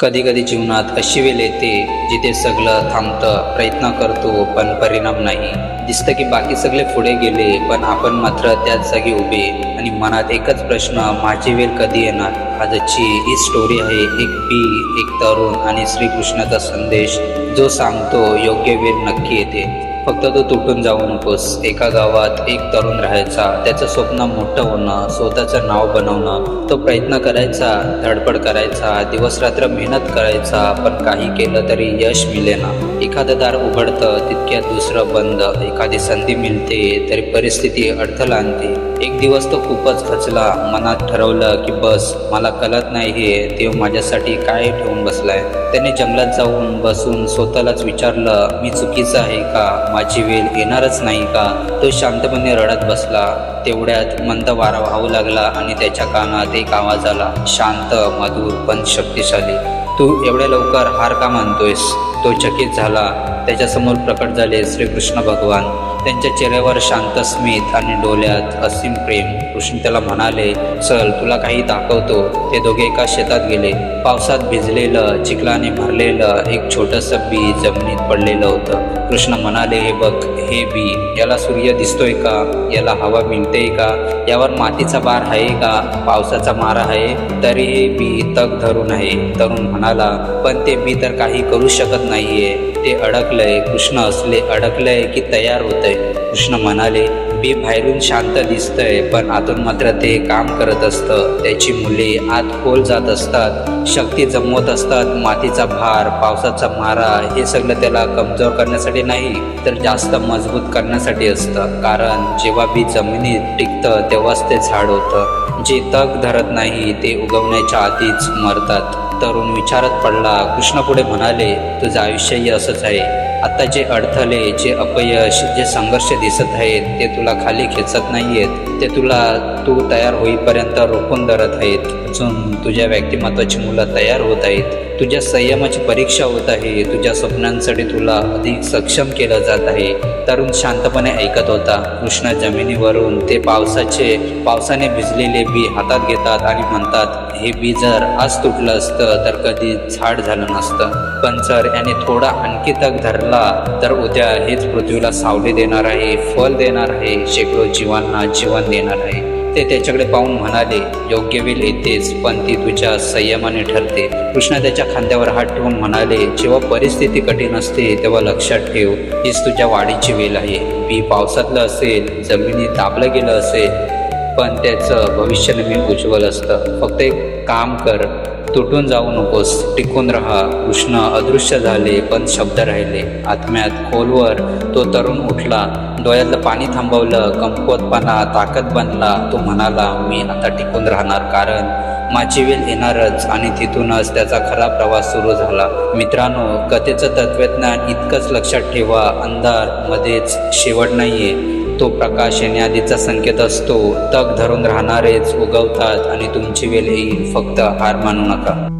कधी कधी जीवनात अशी वेळ येते जिथे सगळं थांबतं, प्रयत्न करतो पण परिणाम नाही. दिसतं की बाकी सगळे पुढे गेले पण आपण मात्र त्याच जागी उभे आणि मनात एकच प्रश्न, माझी वेळ कधी येणार. आजची ही स्टोरी आहे एक बी, एक तरुण आणि श्रीकृष्णाचा संदेश जो सांगतो योग्य वेळ नक्की येते. फक्त तो तुटून जाऊ नकोस. एका गावात एक तरुण राहायचा. त्याचं स्वप्न मोठं होणं, स्वतःचं नाव बनवणं. तो प्रयत्न करायचा, धडपड करायचा, दिवसरात्र मेहनत करायचा, पण काही केलं तरी यश मिळेना. एखादं दार उघडतं तितक्यात दुसरं बंद. एखादी संधी मिळते तरी परिस्थिती अडथळा आणते. एक दिवस तो खूपच खचला. मनात ठरवलं की बस, मला कळत नाही हे देव माझ्यासाठी काय ठेवून बसलाय. त्याने जंगलात जाऊन बसून स्वतःलाच विचारलं, मी चुकीचं आहे का? माझी वेळ येणारच नाही का? तो शांतपणे रडत बसला. तेवढ्यात मंद वारा वाहू लागला आणि त्याच्या कानात एक आवाज आला, शांत, मधुर पण शक्तिशाली. तू एवढ्या लवकर हार का मानतोयस? तो चकित झाला. त्याच्यासमोर प्रकट झाले श्रीकृष्ण भगवान. त्यांच्या चेहऱ्यावर शांत स्मित आणि डोळ्यात असीम प्रेम. कृष्ण त्याला म्हणाले, चल तुला काही दाखवतो. ते दोघे एका शेतात गेले. पावसात भिजलेलं, चिखलाने भरलेलं एक छोटंसं बी जमिनीत पडलेलं होतं. कृष्ण म्हणाले, हे बघ, हे बी, याला सूर्य दिसतोय का? याला हवा मिळते का? यावर मातीचा भार आहे का? पावसाचा मारा आहे तरी हे बी तग धरून आहे. तरुण म्हणाला, पण ते बी तर काही करू शकत नाहीये. ते अडकलंय. कृष्ण असले अडकलंय की तयार होतंय? कृष्ण म्हणाले, बी बाहेरून शांत दिसतंय पण आतून मात्र ते काम करत असतं. त्याची मुले आत खोल जात असतात, शक्ती जमवत असतात. मातीचा भार, पावसाचा मारा हे सगळं त्याला कमजोर करण्यासाठी नाही तर जास्त मजबूत करण्यासाठी असतं. कारण जेव्हा बी जमिनीत टिकतं तेव्हाच ते झाड होतं. जे तग धरत नाही ते उगवण्याच्या आधीच मरतात. तरुण विचारात पडला. कृष्ण पुढे म्हणाले, तुझं आयुष्यही असंच आहे. आता जे अडथळे, जे अपयश, जे संघर्ष दिसत आहेत ते तुला खाली खेचत नाहीयेत. ते तुला तू तयार होईपर्यंत रोखून धरत आहेत. अजून तुझ्या व्यक्तिमत्वाची मुलं तयार होत आहेत. तुझ्या संयमाची परीक्षा होत आहे. तुझ्या स्वप्नांसाठी तुला अधिक सक्षम केलं जात आहे. तरुण शांतपणे ऐकत होता. कृष्ण जमिनीवरून ते पावसाने भिजलेले बी हातात घेतात आणि म्हणतात, हे बी जर आज तुटलं असतं तर कधी झाड झालं नसतं. पण जर याने थोडा आणखी तग धरला तर उद्या हेच पृथ्वीला सावली देणार आहे, फल देणार आहे, शेकडो जीवांना जीवन देणार आहे. ते त्याच्याकडे पाहून म्हणाले, योग्य वेळ येतेच पण ती तुझ्या संयमाने ठरते. कृष्ण त्याच्या खांद्यावर हात ठेवून म्हणाले, जेव्हा परिस्थिती कठीण असते तेव्हा लक्षात ठेव, हीच तुझ्या वाढीची वेळ आहे. बी पावसातलं असेल, जमिनीत दाबलं गेलं असेल, पण त्याचं भविष्य नेहमी उज्ज्वल असतं. फक्त एक काम कर, तुटून जाऊ नकोस, टिकून राहा. कृष्ण अदृश्य झाले पण शब्द राहिले. आत्म्यात खोलवर तो तरुण उठला. डोळ्यातलं पाणी थांबवलं. कमकुवतपणा ताकद बनला. तो म्हणाला, मी आता टिकून राहणार कारण माझी वेळ येणारच. आणि तिथूनच त्याचा खरा प्रवास सुरू झाला. मित्रांनो, कथेचं तत्वज्ञान इतकंच लक्षात ठेवा, अंधार मध्येच शेवट नाहीये, तो प्रकाश येण्याआधीचा संकेत असतो. तग धरून राहणारेच उगवतात आणि तुमची वेळ येईल. फक्त हार मानू नका.